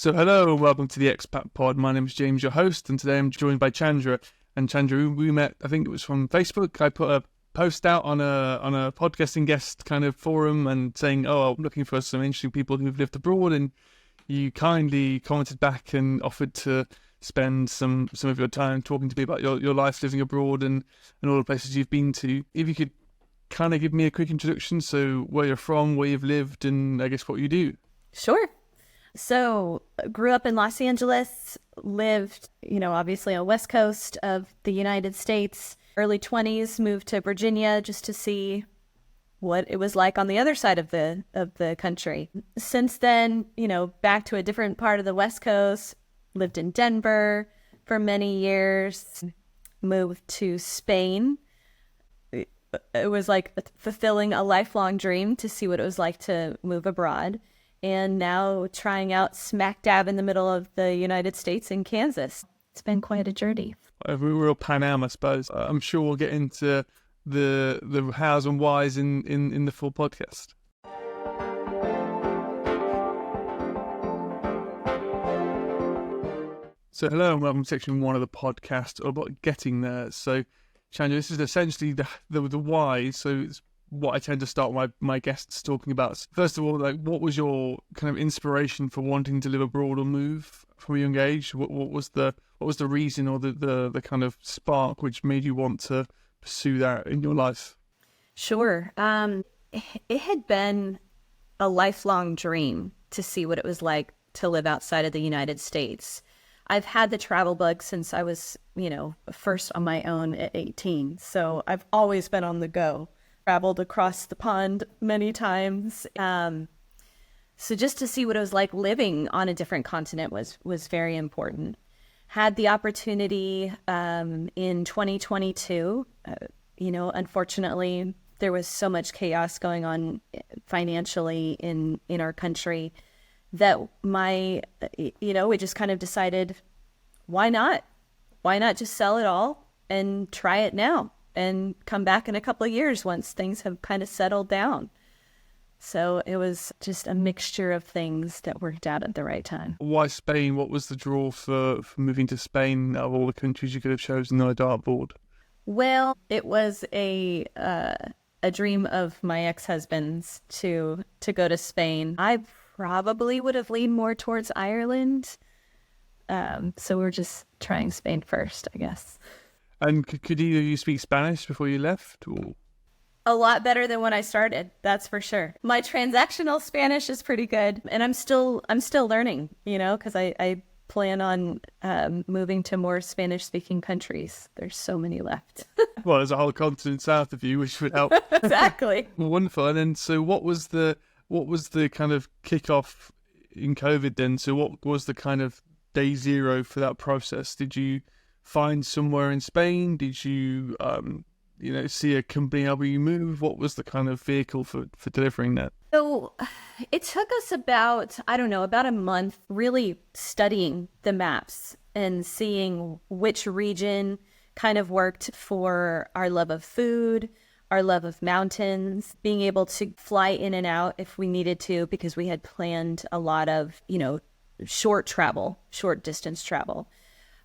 So hello and welcome to the Expat Pod. My name is James, your host, and today I'm joined by Chandra. And Chandra, we met, I think it was from Facebook. I put a post out on a podcasting guest kind of forum and saying, I'm looking for some interesting people who've lived abroad, and you kindly commented back and offered to spend some of your time talking to me about your life living abroad and all the places you've been to. If you could kind of give me a quick introduction, so where you're from, where you've lived, and I guess what you do. Sure. So grew up in Los Angeles, lived, obviously on the West Coast of the United States, early 20s, moved to Virginia just to see what it was like on the other side of the country. Since then, back to a different part of the West Coast, lived in Denver for many years, moved to Spain. It was like fulfilling a lifelong dream to see what it was like to move abroad. And now trying out smack dab in the middle of the United States in Kansas. It's been quite a journey. A real Pan Am, I suppose. I'm sure we'll get into the hows and whys in the full podcast. So hello and welcome to section 1 of the podcast about getting there. So Chandra, this is essentially the why. So it's what I tend to start my guests talking about. First of all, what was your kind of inspiration for wanting to live abroad or move from a young age? What was the reason or the kind of spark which made you want to pursue that in your life? Sure. It had been a lifelong dream to see what it was like to live outside of the United States. I've had the travel bug since I was, first on my own at 18. So I've always been on the go. Traveled across the pond many times. So just to see what it was like living on a different continent was very important. Had the opportunity in 2022. Unfortunately, there was so much chaos going on financially in our country that we just kind of decided, why not? Why not just sell it all and try it now? And come back in a couple of years once things have kind of settled down. So it was just a mixture of things that worked out at the right time. Why Spain? What was the draw for moving to Spain out of all the countries you could have chosen on a dartboard? Well, it was a dream of my ex-husband's to go to Spain. I probably would have leaned more towards Ireland. So we're just trying Spain first, I guess. And could either of you speak Spanish before you left? Or? A lot better than when I started, that's for sure. My transactional Spanish is pretty good, and I'm still learning, because I plan on moving to more Spanish-speaking countries. There's so many left. Well, there's a whole continent south of you, which would help. Exactly. Wonderful. And then, so what was the kind of kickoff in COVID then? So what was the kind of day zero for that process? Did you find somewhere in Spain? Did you, see a company helping you move? What was the kind of vehicle for delivering that? So it took us about a month really studying the maps and seeing which region kind of worked for our love of food, our love of mountains, being able to fly in and out if we needed to, because we had planned a lot of, short distance travel.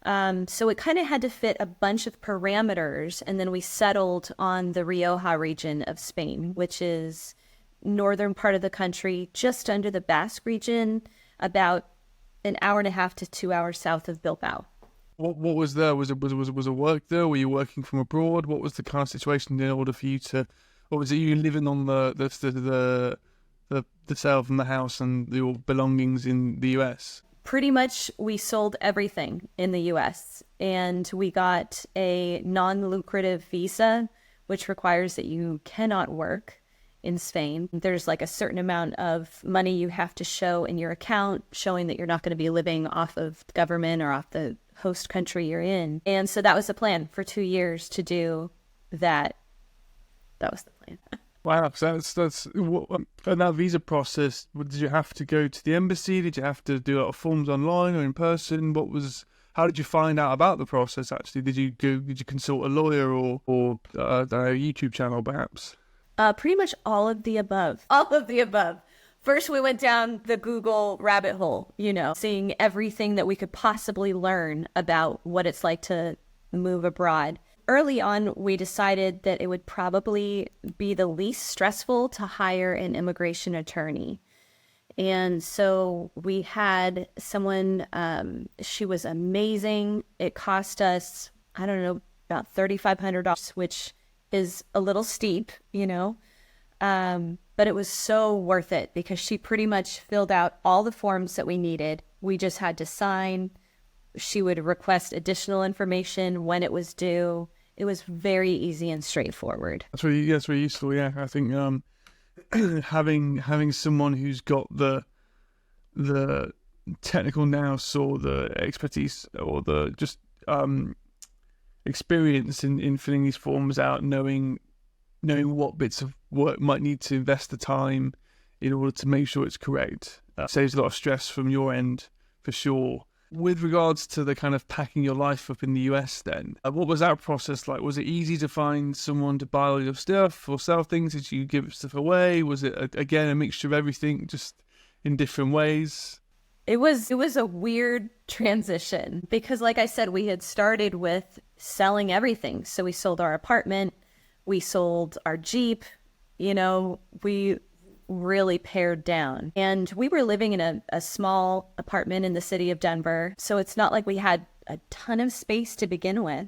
So it kind of had to fit a bunch of parameters, and then we settled on the Rioja region of Spain, which is northern part of the country, just under the Basque region, about an hour and a half to 2 hours south of Bilbao. What was there? Was it work there? Were you working from abroad? What was the kind of situation in order for you to, or was it you living on the sale from the house and your belongings in the US? Pretty much we sold everything in the US, and we got a non-lucrative visa, which requires that you cannot work in Spain. There's like a certain amount of money you have to show in your account, showing that you're not going to be living off of government or off the host country you're in. And so that was the plan for 2 years to do that. That was the plan. Wow, so that's and that visa process. Did you have to go to the embassy? Did you have to do a lot of forms online or in person? How did you find out about the process? Actually, did you consult a lawyer or a YouTube channel perhaps? Pretty much all of the above. All of the above. First, we went down the Google rabbit hole, seeing everything that we could possibly learn about what it's like to move abroad. Early on, we decided that it would probably be the least stressful to hire an immigration attorney. And so we had someone, she was amazing. It cost us, I don't know, about $3,500, which is a little steep, but it was so worth it because she pretty much filled out all the forms that we needed. We just had to sign. She would request additional information when it was due. It was very easy and straightforward. That's really useful. Yeah, I think having someone who's got the technical nous or the expertise or the just experience in filling these forms out, knowing what bits of work might need to invest the time in order to make sure it's correct. Saves a lot of stress from your end, for sure. With regards to the kind of packing your life up in the US then, what was that process like? Was it easy to find someone to buy all your stuff or sell things? Did you give stuff away? Was it, again, a mixture of everything, just in different ways? It was a weird transition because, like I said, we had started with selling everything. So we sold our apartment, we sold our Jeep, we really pared down. And we were living in a small apartment in the city of Denver. So it's not like we had a ton of space to begin with.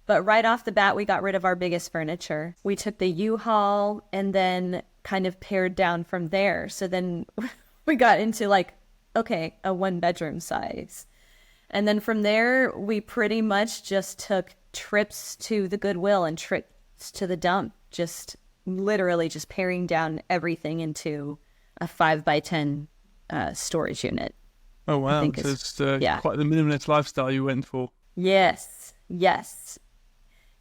But right off the bat, we got rid of our biggest furniture. We took the U-Haul and then kind of pared down from there. So then we got into a 1-bedroom size. And then from there, we pretty much just took trips to the Goodwill and trips to the dump, just literally just paring down everything into a 5x10 storage unit. Oh, wow. So it's quite the minimalist lifestyle you went for. Yes.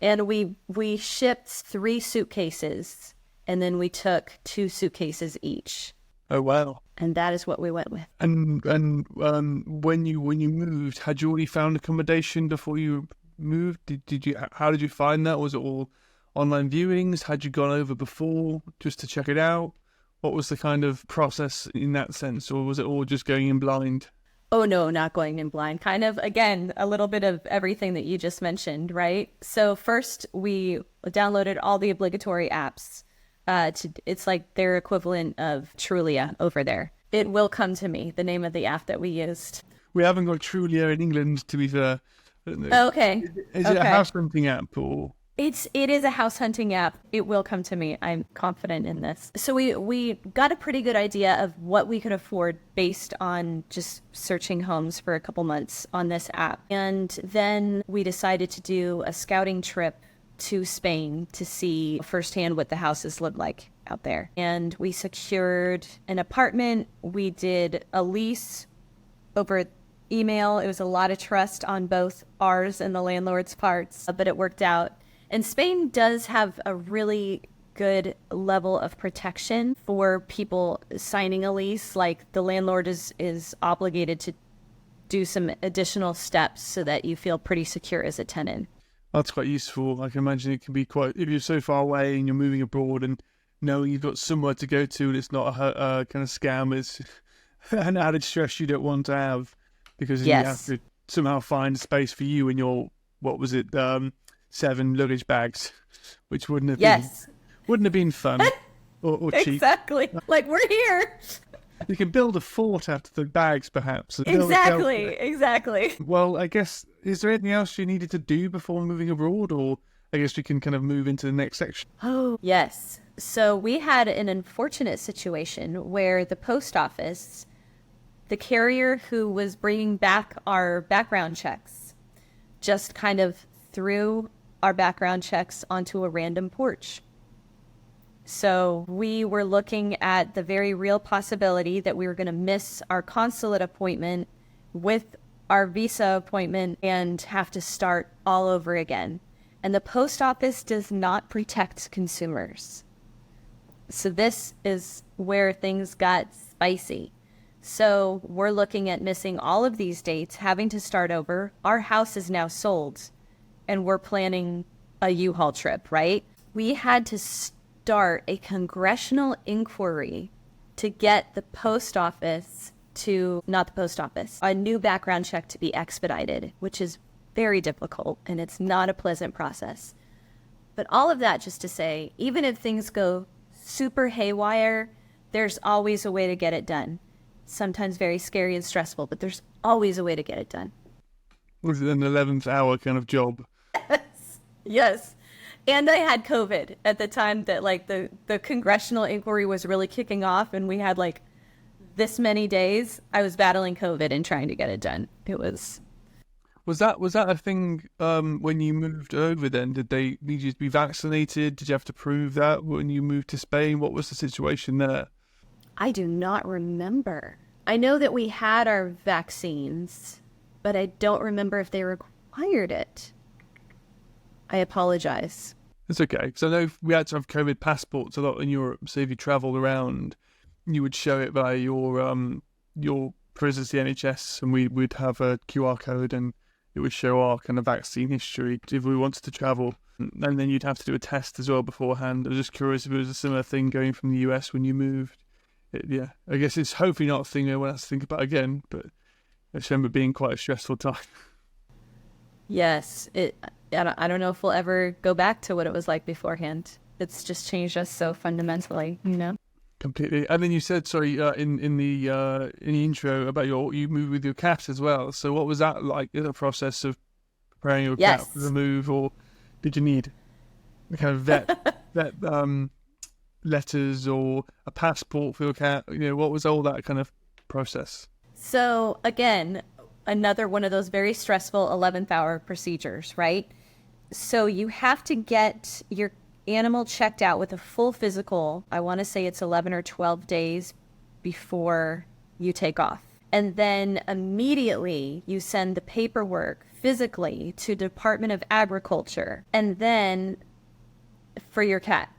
And we shipped 3 suitcases, and then we took 2 suitcases each. Oh, wow. And that is what we went with. And when you moved, had you already found accommodation before you moved? How did you find that? Was it all online viewings? Had you gone over before just to check it out? What was the kind of process in that sense, or was it all just going in blind? Oh, no, not going in blind. Kind of, again, a little bit of everything that you just mentioned, right? So first, we downloaded all the obligatory apps. It's like their equivalent of Trulia over there. It will come to me, the name of the app that we used. We haven't got Trulia in England, to be fair. Okay. Is it a house hunting app or? It is a house hunting app. It will come to me. I'm confident in this. So we got a pretty good idea of what we could afford based on just searching homes for a couple months on this app. And then we decided to do a scouting trip to Spain to see firsthand what the houses look like out there. And we secured an apartment. We did a lease over email. It was a lot of trust on both ours and the landlord's parts, but it worked out. And Spain does have a really good level of protection for people signing a lease. Like the landlord is obligated to do some additional steps so that you feel pretty secure as a tenant. That's quite useful. I can imagine it can be quite, if you're so far away and you're moving abroad and knowing you've got somewhere to go to and it's not a kind of scam, is an added stress you don't want to have, because you have to somehow find space for you and your, 7 luggage bags, which wouldn't have been fun or cheap. Exactly. Like, we're here. You can build a fort out of the bags, perhaps. Exactly. Well, I guess, is there anything else you needed to do before moving abroad, or I guess we can kind of move into the next section? Oh, yes. So we had an unfortunate situation where the post office, the carrier who was bringing back our background checks, just kind of threw our background checks onto a random porch. So we were looking at the very real possibility that we were going to miss our consulate appointment with our visa appointment and have to start all over again. And the post office does not protect consumers. So this is where things got spicy. So we're looking at missing all of these dates, having to start over. Our house is now sold, and we're planning a U-Haul trip, right? We had to start a congressional inquiry to get the post office to, not the post office, a new background check to be expedited, which is very difficult and it's not a pleasant process. But all of that just to say, even if things go super haywire, there's always a way to get it done. Sometimes very scary and stressful, but there's always a way to get it done. Was it an 11th hour kind of job? Yes. And I had COVID at the time that like the congressional inquiry was really kicking off, and we had like this many days. I was battling COVID and trying to get it done. It was... Was that a thing when you moved over then? Did they need you to be vaccinated? Did you have to prove that when you moved to Spain? What was the situation there? I do not remember. I know that we had our vaccines, but I don't remember if they required it. I apologize. It's okay, because I know we had to have COVID passports a lot in Europe. So if you travelled around, you would show it by your presidency NHS, and we'd have a QR code, and it would show our kind of vaccine history if we wanted to travel. And then you'd have to do a test as well beforehand. I was just curious if it was a similar thing going from the US when you moved. Yeah, I guess it's hopefully not a thing I want to think about again, but I just remember being quite a stressful time. Yes, I don't know if we'll ever go back to what it was like beforehand. It's just changed us so fundamentally, you know? Completely. And then you said, sorry, in the intro about you moved with your cat as well. So what was that like in the process of preparing your cat for the move, or did you need a kind of vet letters or a passport for your cat? You know, what was all that kind of process? So again, another one of those very stressful 11th hour procedures, right? So you have to get your animal checked out with a full physical. I want to say it's 11 or 12 days before you take off. And then immediately you send the paperwork physically to Department of Agriculture, and then for your cat.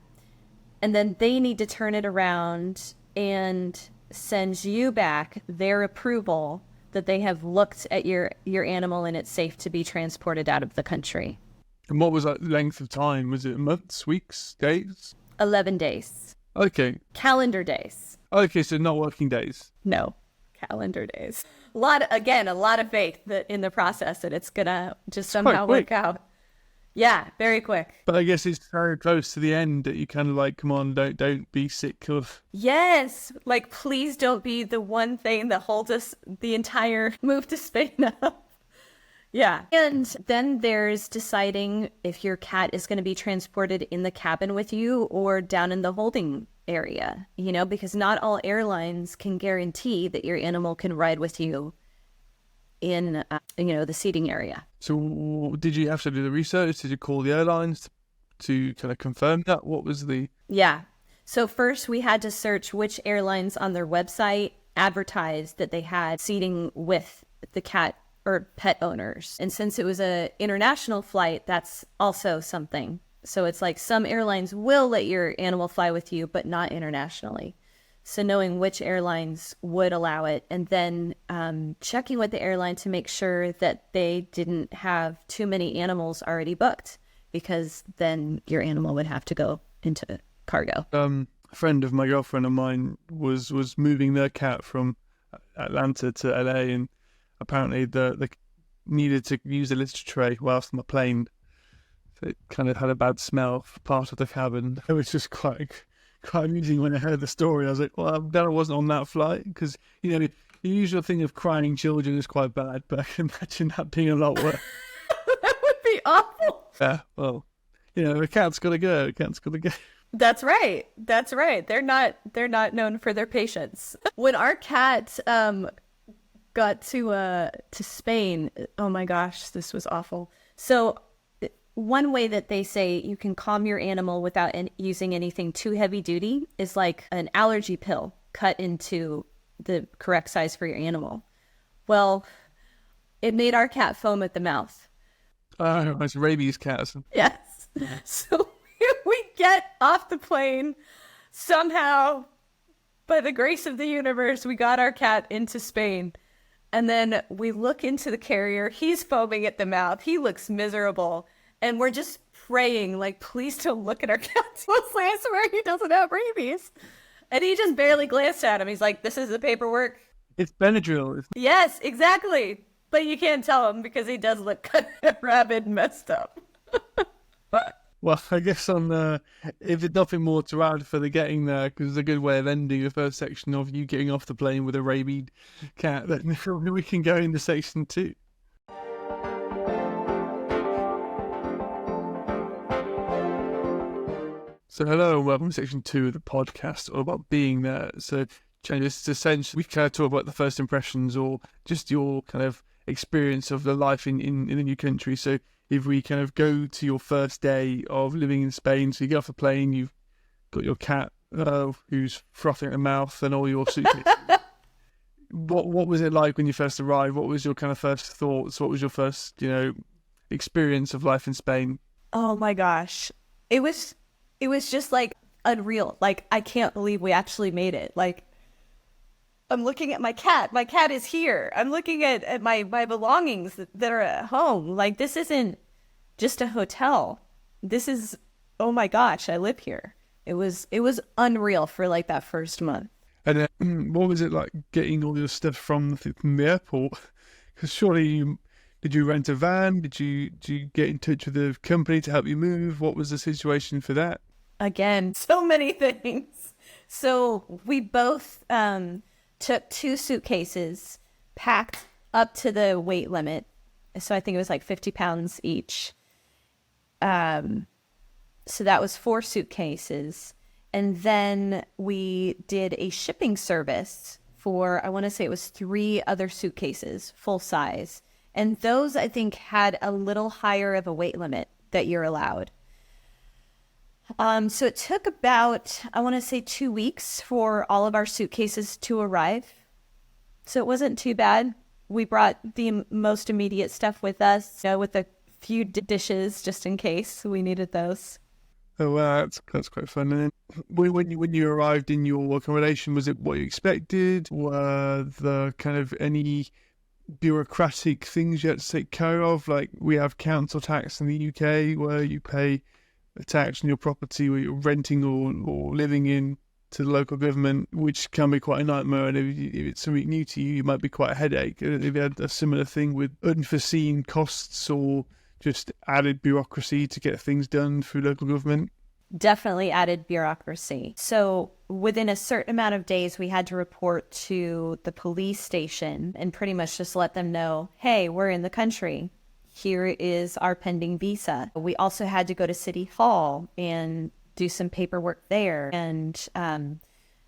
And then they need to turn it around and send you back their approval that they have looked at your animal and it's safe to be transported out of the country. And what was that length of time? Was it months, weeks, days? 11 days. Okay. Calendar days. Okay, so not working days. No, calendar days. A lot of faith that in the process that it's gonna just somehow work out. Yeah, very quick. But I guess it's very close to the end that you kind of like, come on, don't be sick of. Yes, like please don't be the one thing that holds us the entire move to Spain up. Yeah. And then there's deciding if your cat is going to be transported in the cabin with you or down in the holding area, you know, because not all airlines can guarantee that your animal can ride with you in, the seating area. So did you have to do the research? Did you call the airlines to kind of confirm that? What was the... Yeah. So first we had to search which airlines on their website advertised that they had seating with the cat or pet owners. And since it was a international flight, that's also something. So it's like some airlines will let your animal fly with you, but not internationally. So knowing which airlines would allow it, and then checking with the airline to make sure that they didn't have too many animals already booked, because then your animal would have to go into cargo. A friend of my girlfriend of mine was moving their cat from Atlanta to LA, and apparently they needed to use a litter tray whilst on the plane. So it kind of had a bad smell for part of the cabin. It was just quite amusing when I heard the story. I was like, well, I'm glad I wasn't on that flight, because, you know, the usual thing of crying children is quite bad, but I can imagine that being a lot worse. That would be awful. Yeah, well, you know, a cat's got to go. That's right. They're not known for their patience. When our cat got to Spain, oh my gosh, this was awful. So one way that they say you can calm your animal without using anything too heavy duty is like an allergy pill cut into the correct size for your animal. Well, it made our cat foam at the mouth. Oh, it's rabies cats. Yes. So we get off the plane. Somehow, by the grace of the universe, we got our cat into Spain. And then we look into the carrier. He's foaming at the mouth. He looks miserable. And we're just praying, like, please don't look at our cat closely. I swear he doesn't have rabies. And he just barely glanced at him. He's like, this is the paperwork. It's Benadryl. Yes, exactly. But you can't tell him because he does look kind of rabid and messed up. Well, I guess if there's nothing more to add for the getting there, because it's a good way of ending the first section of you getting off the plane with a rabid cat, then we can go into section 2. So hello and welcome to section 2 of the podcast, all about being there. So just essentially, we kind of talk about the first impressions or just your kind of experience of the life in the new country. So if we kind of go to your first day of living in Spain, so you get off the plane, you've got your cat who's frothing at the mouth and all your suitcases. What was it like when you first arrived? What was your kind of first thoughts? What was your first, experience of life in Spain? Oh my gosh. It was just like unreal. Like, I can't believe we actually made it. Like, I'm looking at my cat. My cat is here. I'm looking at my belongings that are at home. Like, this isn't just a hotel. This is, oh my gosh, I live here. It was unreal for like that first month. And what was it like getting all your stuff from the airport? Because surely did you rent a van? Did you get in touch with the company to help you move? What was the situation for that? Again, so many things. So we both took 2 suitcases, packed up to the weight limit. So I think it was like 50 pounds each. So that was 4 suitcases. And then we did a shipping service for, I want to say it was 3 other suitcases, full size. And those, I think, had a little higher of a weight limit that you're allowed. So it took about, I want to say 2 weeks for all of our suitcases to arrive. So it wasn't too bad. We brought the most immediate stuff with us, with a few dishes just in case we needed those. Oh wow, that's quite fun. And then when you arrived in your accommodation, was it what you expected? Were the kind of any bureaucratic things you had to take care of? Like, we have council tax in the UK where you pay a tax on your property where you're renting or living in to the local government, which can be quite a nightmare. And if it's something new to you, it might be quite a headache. If you had a similar thing with unforeseen costs or just added bureaucracy to get things done through local government? Definitely added bureaucracy. So within a certain amount of days, we had to report to the police station and pretty much just let them know, hey, we're in the country. Here is our pending visa. We also had to go to City Hall and do some paperwork there. And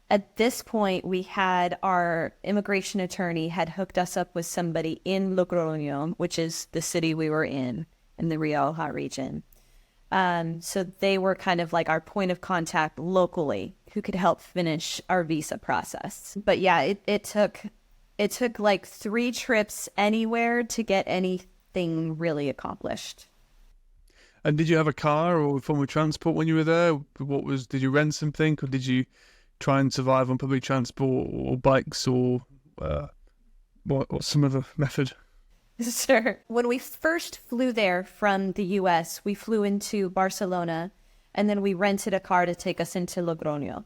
at this point, we had our immigration attorney had hooked us up with somebody in Logroño, which is the city we were in the Rioja region. So they were kind of like our point of contact locally who could help finish our visa process. But yeah, it took like 3 trips anywhere to get anything really accomplished. And did you have a car or form of transport when you were there? Did you rent something, or did you try and survive on public transport or bikes, or what's some other method? Sure. When we first flew there from the US, we flew into Barcelona and then we rented a car to take us into Logroño.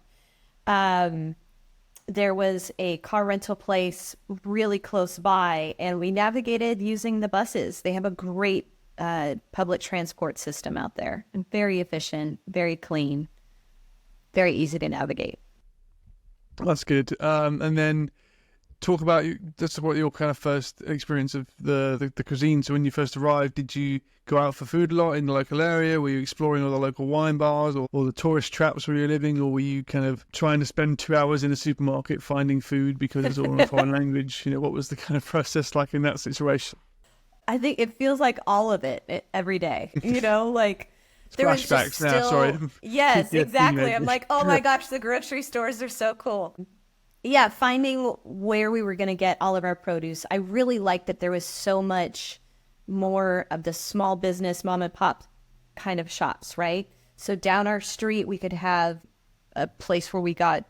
There was a car rental place really close by and we navigated using the buses. They have a great public transport system out there, and very efficient, very clean, very easy to navigate. That's good. And then talk about your kind of first experience of the cuisine. So when you first arrived, did you go out for food a lot in the local area? Were you exploring all the local wine bars or the tourist traps where you're living, or were you kind of trying to spend 2 hours in a supermarket finding food because it's all in a foreign language? What was the kind of process like in that situation? I think it feels like all of it every day, like there was just flashbacks now, sorry. Yes, exactly. I'm like, oh my gosh, the grocery stores are so cool. Yeah, finding where we were going to get all of our produce. I really liked that there was so much more of the small business, mom and pop kind of shops, right? So down our street, we could have a place where we got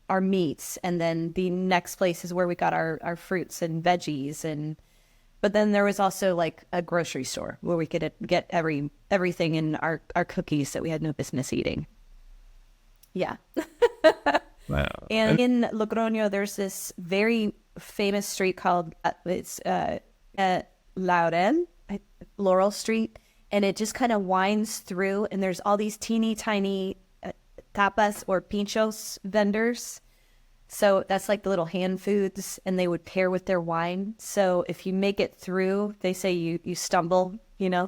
our meats, and then the next place is where we got our fruits and veggies. But then there was also like a grocery store where we could get everything in our cookies that we had no business eating. Yeah. Wow. And in Logroño, there's this very famous street called Laurel, Laurel Street, and it just kind of winds through, and there's all these teeny tiny tapas or pinchos vendors. So that's like the little hand foods, and they would pair with their wine. So if you make it through, they say you stumble,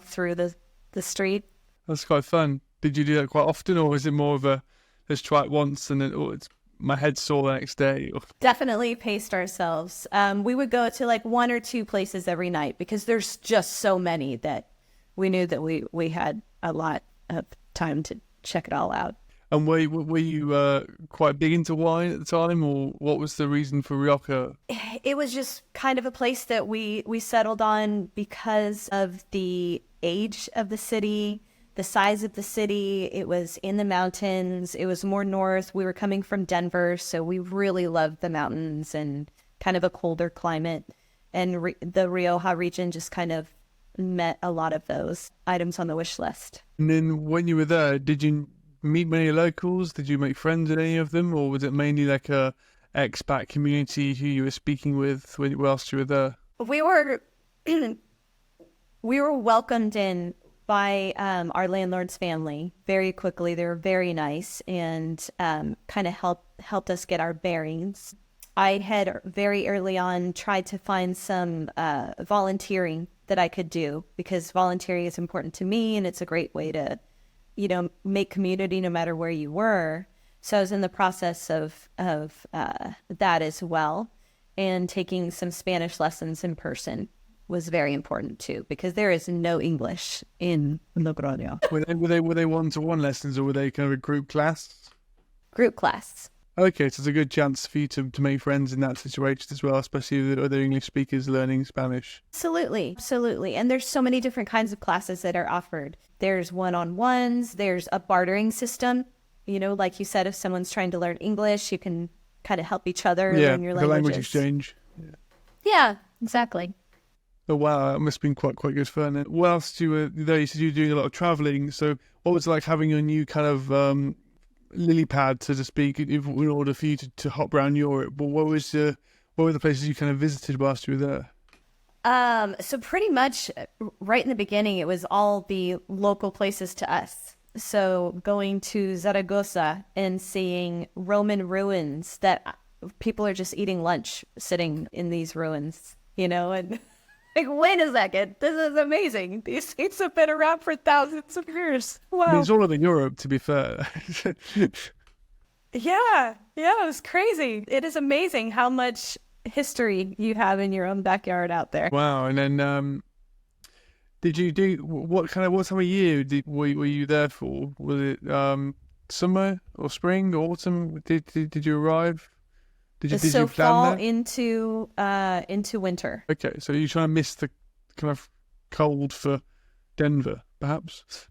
through the street. That's quite fun. Did you do that quite often, or is it more of a let's try it once and then it's my head's sore the next day? Definitely paced ourselves. We would go to like one or two places every night because there's just so many that we knew that we had a lot of time to check it all out. And were you quite big into wine at the time, or what was the reason for Rioja? It was just kind of a place that we settled on because of the age of the city, the size of the city. It was in the mountains. It was more north. We were coming from Denver, so we really loved the mountains and kind of a colder climate. And the Rioja region just kind of met a lot of those items on the wish list. And then when you were there, did you meet many locals? Did you make friends with any of them, or was it mainly like a expat community who you were speaking with whilst you were there? We were welcomed in by our landlord's family very quickly. They were very nice and kind of helped us get our bearings. I had very early on tried to find some volunteering that I could do because volunteering is important to me, and it's a great way to make community no matter where you were. So I was in the process of that as well. And taking some Spanish lessons in person was very important too, because there is no English in Logroño. Were they one-to-one lessons, or were they kind of a group class? Group class. Okay, so it's a good chance for you to make friends in that situation as well, especially with other English speakers learning Spanish. Absolutely. And there's so many different kinds of classes that are offered. There's one-on-ones, there's a bartering system. Like you said, if someone's trying to learn English, you can kind of help each other learn your language. languages. Language exchange. Yeah, exactly. Oh, wow, that must have been quite good fun. And whilst you were there, you said you were doing a lot of travelling, so what was it like having a new kind of lily pad, so to speak, in order for you to hop around Europe? But what were the places you kind of visited whilst you were there? So pretty much right in the beginning, it was all the local places to us. So going to Zaragoza and seeing Roman ruins that people are just eating lunch sitting in these ruins, and like, wait a second, this is amazing. These things have been around for thousands of years. Wow. I mean, it's all over Europe, to be fair. Yeah, it was crazy. It is amazing how much history you have in your own backyard out there. Wow. And then did you do what time of year were you there for? Was it summer or spring or autumn? Did you arrive? Did you plan fall that? into winter. Okay, so you're trying to miss the kind of cold for Denver, perhaps?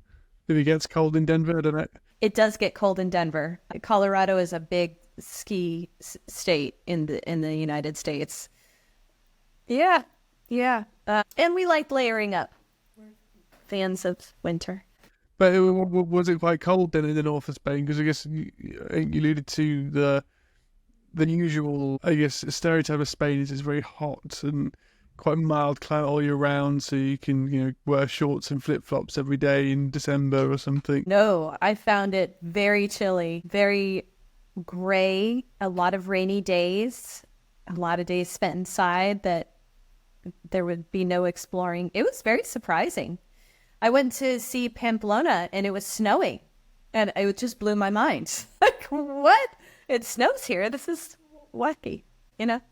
If it gets cold in Denver, I don't know. It does get cold in Denver. Colorado is a big ski state in the United States. Yeah. And we like layering up. We're fans of winter. But was it quite cold then in the north of Spain? Because I guess you alluded to the usual, I guess, stereotype of Spain is it's very hot and quite mild climate all year round, so you can wear shorts and flip-flops every day in December or something. No, I found it very chilly, very gray, a lot of rainy days, a lot of days spent inside that there would be no exploring. It was very surprising. I went to see Pamplona and it was snowing, and it just blew my mind. Like, what? It snows here. This is wacky.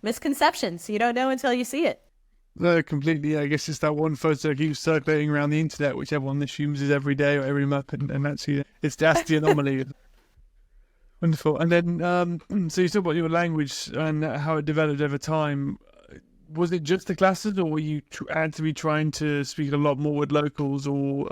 Misconceptions. You don't know until you see it. No, completely. I guess it's that one photo that keeps circulating around the internet, which everyone assumes is every day or every month, and actually that's the anomaly. Wonderful. And then, so you talked about your language and how it developed over time. Was it just the classes, or were you actively trying to speak a lot more with locals or,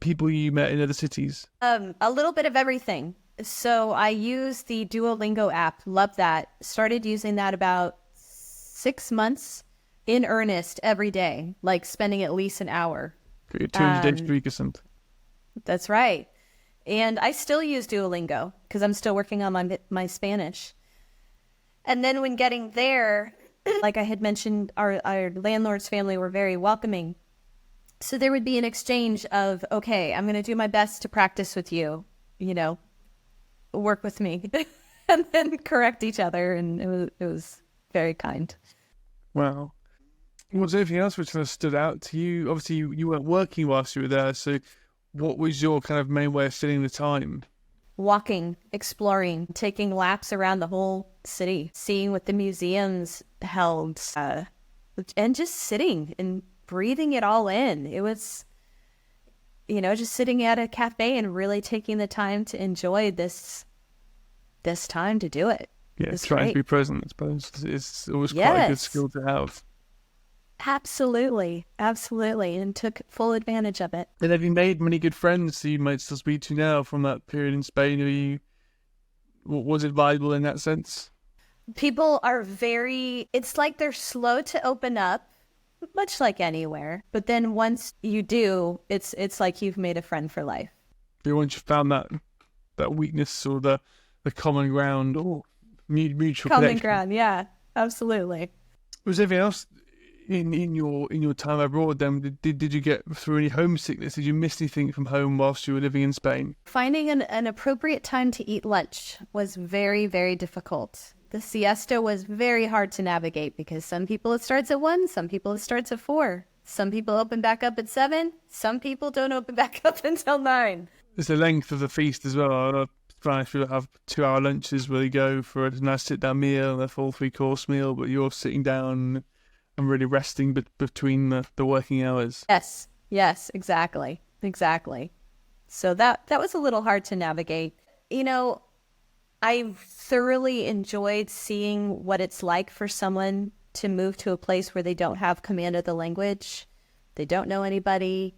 people you met in other cities? A little bit of everything. So I used the Duolingo app. Love that. Started using that about 6 months in earnest every day, like spending at least an hour. 200 days a week or something. That's right. And I still use Duolingo because I'm still working on my Spanish. And then when getting there, like I had mentioned, our landlord's family were very welcoming. So there would be an exchange of, okay, I'm going to do my best to practice with you, work with me, and then correct each other. And it was very kind. Wow. Was there anything else which kind of stood out to you? Obviously, you weren't working whilst you were there, so what was your kind of main way of filling the time? Walking, exploring, taking laps around the whole city, seeing what the museums held, and just sitting and breathing it all in. It was, just sitting at a cafe and really taking the time to enjoy this time to do it. Yeah, trying to be present, I suppose. It's always quite a good skill to have. Absolutely. And took full advantage of it. And have you made many good friends that you might still speak to now from that period in Spain? Was it valuable in that sense? People are it's like they're slow to open up, much like anywhere. But then once you do, it's like you've made a friend for life. Once you found that weakness or the common ground or mutual common connection. Ground, yeah, absolutely. Was there anything else in your time abroad then? Did you get through any homesickness? Did you miss anything from home whilst you were living in Spain? Finding an appropriate time to eat lunch was very, very difficult. The siesta was very hard to navigate because some people it starts at 1, some people it starts at 4. Some people open back up at 7. Some people don't open back up until 9. There's the length of the feast as well. If you have 2-hour lunches where you go for a nice sit-down meal and a full 3-course meal, but you're sitting down and really resting between the working hours. Yes, exactly. So that was a little hard to navigate. I thoroughly enjoyed seeing what it's like for someone to move to a place where they don't have command of the language, they don't know anybody,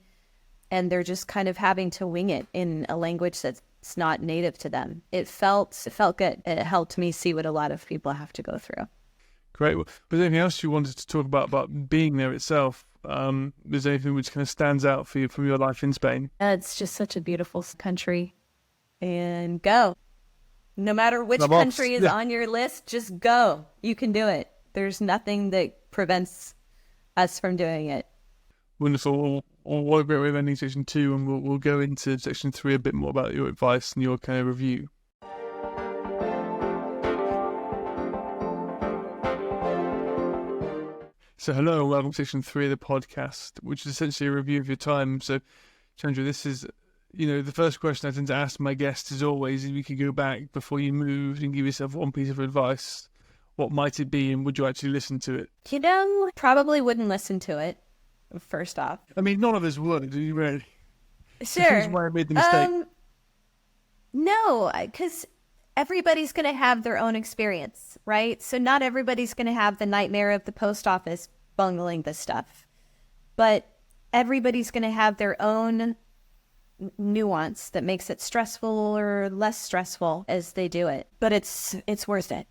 and they're just kind of having to wing it in a language that's not native to them. It felt good. It helped me see what a lot of people have to go through. Great. Was there anything else you wanted to talk about being there itself? Is there anything which kind of stands out for you from your life in Spain? It's just such a beautiful country. And go. No matter which country is on your list, just go. You can do it. There's nothing that prevents us from doing it. Wonderful. What a great way of ending section 2, and we'll go into section 3 a bit more about your advice and your kind of review. So hello and welcome to section 3 of the podcast, which is essentially a review of your time. So Chandra, this is, the first question I tend to ask my guests is always, if you could go back before you moved and give yourself one piece of advice, what might it be, and would you actually listen to it? Probably wouldn't listen to it, first off. I mean, none of us would, are you ready? Sure. This is why I made the mistake. No, because everybody's going to have their own experience, right? So not everybody's going to have the nightmare of the post office bungling this stuff. But everybody's going to have their own nuance that makes it stressful or less stressful as they do it. But it's worth it,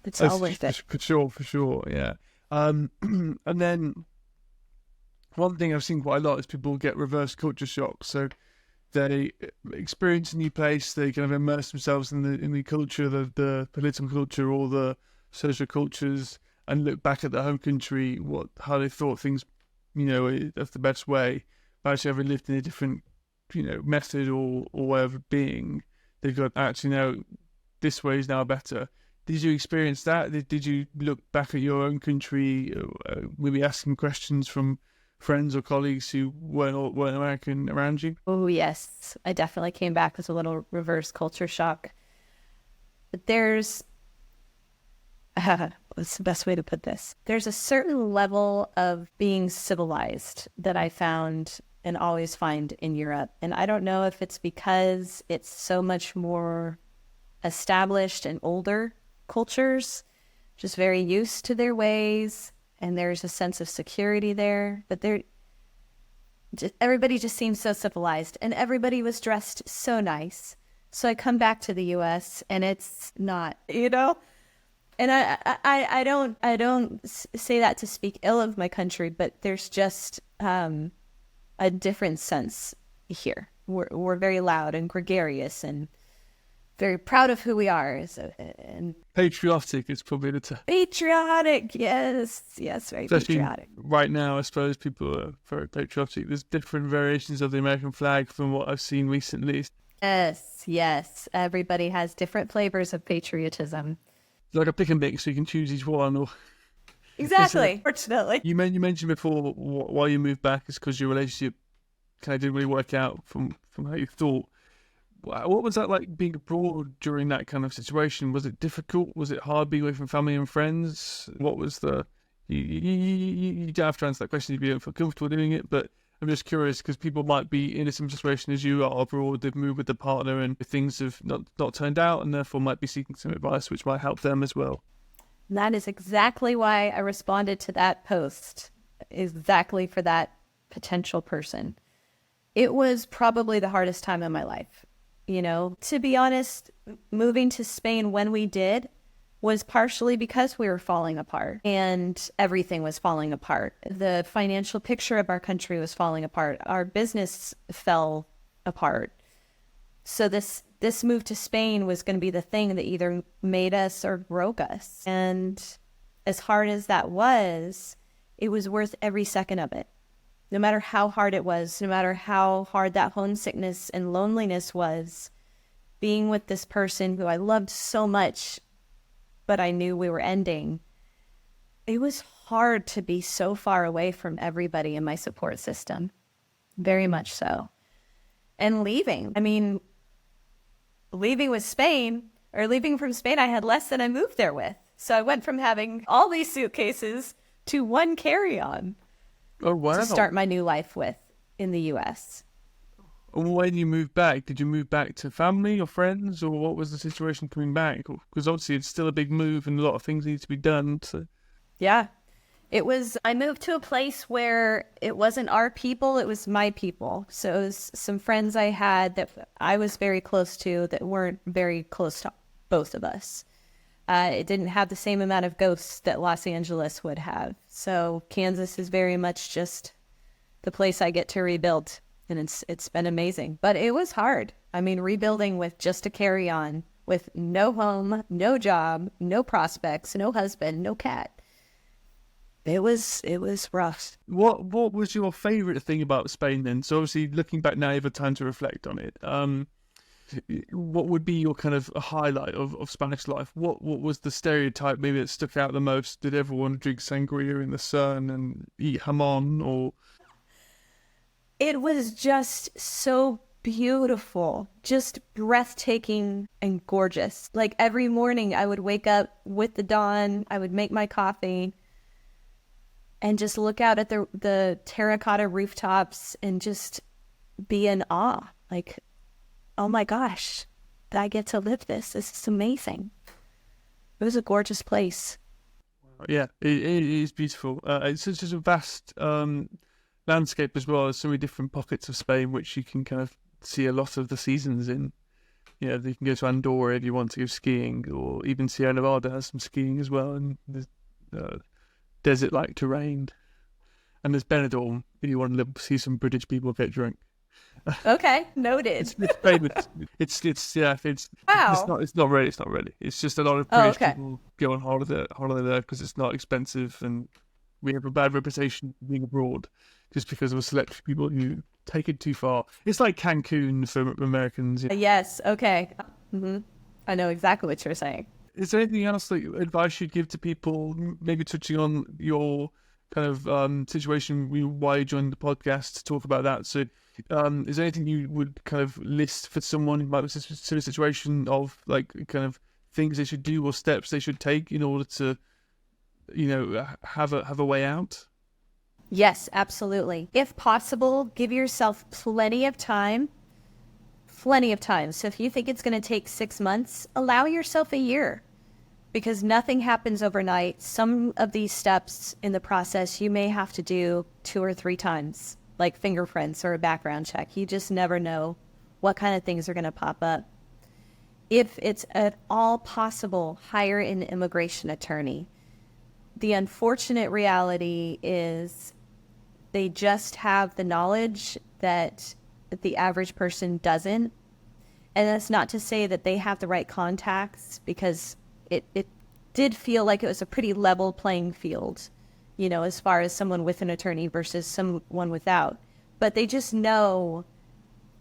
It's all worth it. For sure, yeah. And then one thing I've seen quite a lot is people get reverse culture shock. So they experience a new place, they kind of immerse themselves in the culture, the political culture, or the social cultures, and look back at their home country, how they thought things, that's the best way. But actually, having lived in a different, method or way of being, they've got, actually, now this way is now better. Did you experience that? Did you look back at your own country, maybe asking questions from friends or colleagues who weren't American around you? Oh, yes. I definitely came back with a little reverse culture shock. But there's... what's the best way to put this? There's a certain level of being civilized that I found and always find in Europe. And I don't know if it's because it's so much more established and older cultures, just very used to their ways, and there's a sense of security there. But everybody just seems so civilized, and everybody was dressed so nice. So I come back to the U.S. and it's not, And I don't say that to speak ill of my country, but there's just a different sense here we're very loud and gregarious and very proud of who we are. So, and Patriotic is probably the term. patriotic, yes, very Especially patriotic. right now, I suppose people are very patriotic. There's different variations of the American flag from what I've seen recently. Yes. Everybody has different flavors of patriotism. It's like a pick and mix, so you can choose each one. Or Exactly. Fortunately. you mentioned before why you moved back is because your relationship kind of didn't really work out from how you thought. What was that like being abroad during that kind of situation? Was it difficult? Was it hard being away from family and friends? What was the... You don't have to answer that question if you don't feel comfortable doing it, but I'm just curious because people might be in a similar situation as you are abroad. They've moved with the partner and things have not turned out and therefore might be seeking some advice which might help them as well. That is exactly why I responded to that post, exactly for that potential person. It was probably the hardest time in my life. To be honest, moving to Spain when we did was partially because we were falling apart and everything was falling apart. The financial picture of our country was falling apart. Our business fell apart. So this move to Spain was going to be the thing that either made us or broke us. And as hard as that was, it was worth every second of it. No matter how hard it was, no matter how hard that homesickness and loneliness was, being with this person who I loved so much, but I knew we were ending, it was hard to be so far away from everybody in my support system. Very much so. And leaving with Spain, or leaving from Spain, I had less than I moved there with. So I went from having all these suitcases to one carry-on. Oh, wow. To start my new life with in the U.S. And when you moved back, did you move back to family or friends, or what was the situation coming back? Because obviously it's still a big move and a lot of things need to be done. So. Yeah, I moved to a place where it wasn't our people, it was my people. So it was some friends I had that I was very close to that weren't very close to both of us. It didn't have the same amount of ghosts that Los Angeles would have. So Kansas is very much just the place I get to rebuild. And it's been amazing. But it was hard. Rebuilding with just a carry-on, with no home, no job, no prospects, no husband, no cat. It was rough. What was your favourite thing about Spain then? So obviously looking back now, you have had time to reflect on it. What would be your kind of a highlight of Spanish life? What was the stereotype maybe that stuck out the most? Did everyone drink sangria in the sun and eat jamón, or? It was just so beautiful, just breathtaking and gorgeous. Like every morning I would wake up with the dawn, I would make my coffee and just look out at the terracotta rooftops and just be in awe. Like, oh my gosh, I get to live this. This is amazing. It was a gorgeous place. Yeah, it is beautiful. It's just a vast landscape as well. There's so many different pockets of Spain which you can kind of see a lot of the seasons in. You can go to Andorra if you want to go skiing, or even Sierra Nevada has some skiing as well, and there's desert-like terrain. And there's Benidorm if you want to see some British people get drunk. Okay, noted. It's famous. It's Wow. It's not really. It's just a lot of British people go on holiday there because it's not expensive, and we have a bad reputation for being abroad just because of a select few people who take it too far. It's like Cancun for Americans. Yes. Okay. Mm-hmm. I know exactly what you're saying. Is there anything else that advice you'd give to people? Maybe touching on your kind of situation, why you joined the podcast, to talk about that. So, is there anything you would kind of list for someone who might be in a similar situation of like kind of things they should do or steps they should take in order to, have a way out? Yes, absolutely. If possible, give yourself plenty of time. So if you think it's going to take 6 months, allow yourself a year, because nothing happens overnight. Some of these steps in the process you may have to do 2 or 3 times, like fingerprints or a background check. You just never know what kind of things are going to pop up. If it's at all possible, hire an immigration attorney. The unfortunate reality is they just have the knowledge that the average person doesn't. And that's not to say that they have the right contacts, because it did feel like it was a pretty level playing field, as far as someone with an attorney versus someone without. But they just know,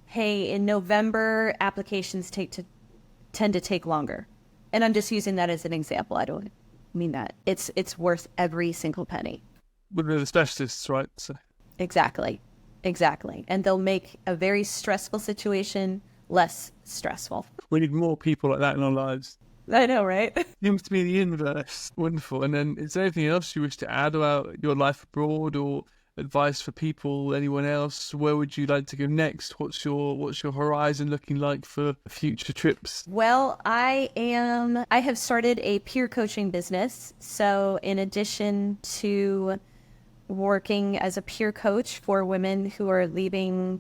hey, in November, applications tend to take longer. And I'm just using that as an example. I don't mean that. It's worth every single penny. But they're the specialists, right? So. Exactly. And they'll make a very stressful situation less stressful. We need more people like that in our lives. I know, right? Seems to be the inverse. Wonderful. And then is there anything else you wish to add about your life abroad, or advice for people, anyone else? Where would you like to go next? What's your horizon looking like for future trips? Well, I have started a peer coaching business. So in addition to working as a peer coach for women who are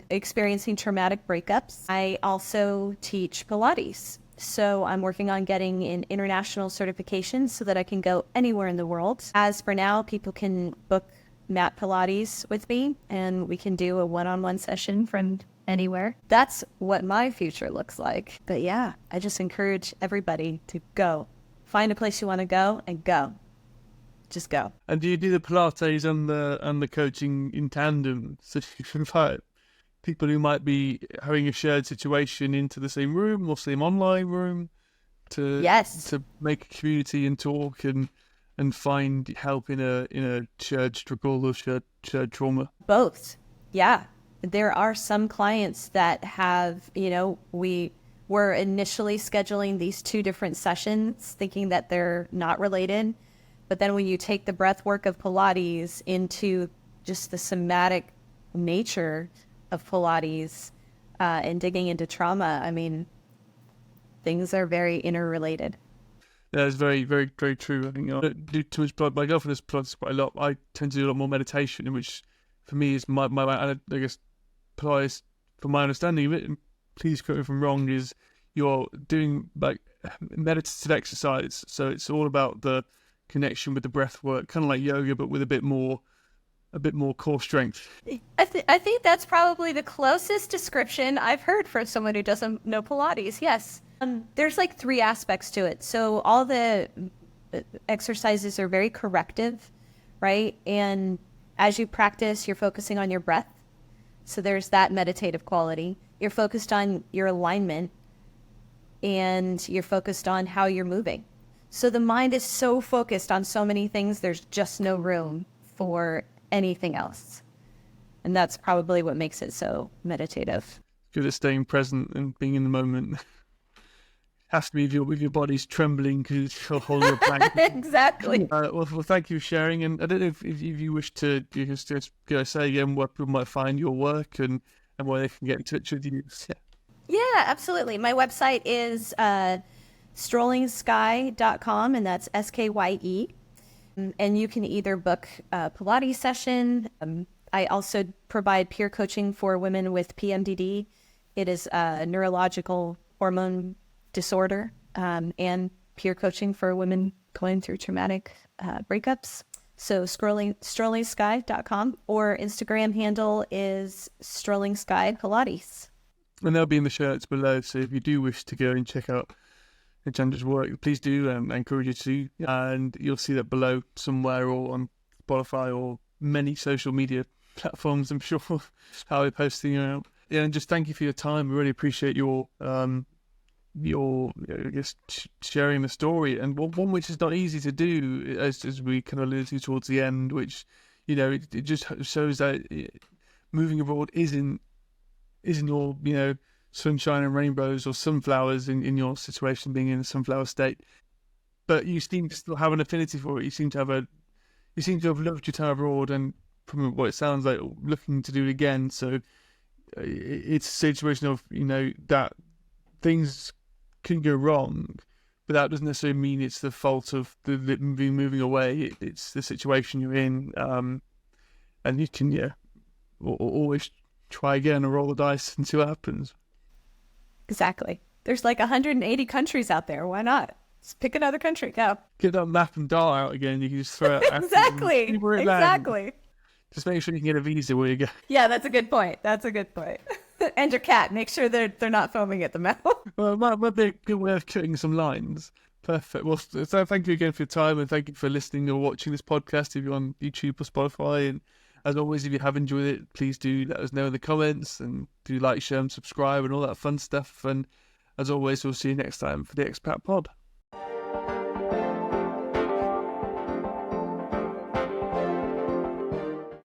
experiencing traumatic breakups, I also teach Pilates. So I'm working on getting an international certification so that I can go anywhere in the world. As for now, people can book mat Pilates with me, and we can do a one-on-one session from anywhere. That's what my future looks like. But yeah, I just encourage everybody to go. Find a place you want to go and go. Just go. And do you do the Pilates and the coaching in tandem, so you can invite people who might be having a shared situation into the same room or same online room to make a community and talk and find help in a shared struggle or shared trauma? Both. Yeah. There are some clients that have, we were initially scheduling these two different sessions thinking that they're not related. But then when you take the breath work of Pilates into just the somatic nature of Pilates and digging into trauma, I mean, things are very interrelated. That's very, very, very true. I think I don't do too much Pilates. My girlfriend does Pilates quite a lot. I tend to do a lot more meditation, in which for me is my I guess Pilates, from my understanding of it, and please correct me if I'm wrong, is you're doing like meditative exercise. So it's all about the connection with the breath work, kind of like yoga, but with a bit more core strength. I think that's probably the closest description I've heard for someone who doesn't know Pilates. Yes. There's like three aspects to it. So all the exercises are very corrective, right? And as you practice, you're focusing on your breath. So there's that meditative quality. You're focused on your alignment, and you're focused on how you're moving. So the mind is so focused on so many things, there's just no room for anything else. And that's probably what makes it so meditative. Good at staying present and being in the moment. Has to be with your body's trembling because you're holding a plank. Exactly. Well, thank you for sharing. And I don't know if you wish to just say again where people might find your work and where they can get in touch with you. Yeah, absolutely. My website is strollingsky.com, and that's SKYE. And you can either book a Pilates session. I also provide peer coaching for women with PMDD. It is a neurological hormone disorder, and peer coaching for women going through traumatic breakups. So strollingsky.com, or Instagram handle is strollingsky Pilates. And they'll be in the show notes below. So if you do wish to go and check out Chandra's work, please do. I encourage you to. And you'll see that below somewhere, or on Spotify or many social media platforms, I'm sure, how we're posting around. Yeah, and just thank you for your time. We really appreciate your sharing the story, and one which is not easy to do, as we kind of alluded to towards the end, which, it just shows that moving abroad isn't all, sunshine and rainbows or sunflowers in your situation, being in a sunflower state. But you seem to still have an affinity for it. You seem to have loved your time abroad, and from what it sounds like, looking to do it again. So it's a situation of, that things can go wrong, but that doesn't necessarily mean it's the fault of the moving away. It's the situation you're in, and you can always try again or roll the dice and see what happens. Exactly. There's like 180 countries out there. Why not? Just pick another country. Go. Get that map and dial out again. You can just throw it. Exactly. Just make sure you can get a visa where you go. Yeah, that's a good point. And your cat. Make sure they're not foaming at the mouth. Well, it might be a good way of cutting some lines. Perfect. Well, so thank you again for your time, and thank you for listening or watching this podcast if you're on YouTube or Spotify. And as always, if you have enjoyed it, please do let us know in the comments, and do like, share, and subscribe, and all that fun stuff. And as always, we'll see you next time for the Expat Pod.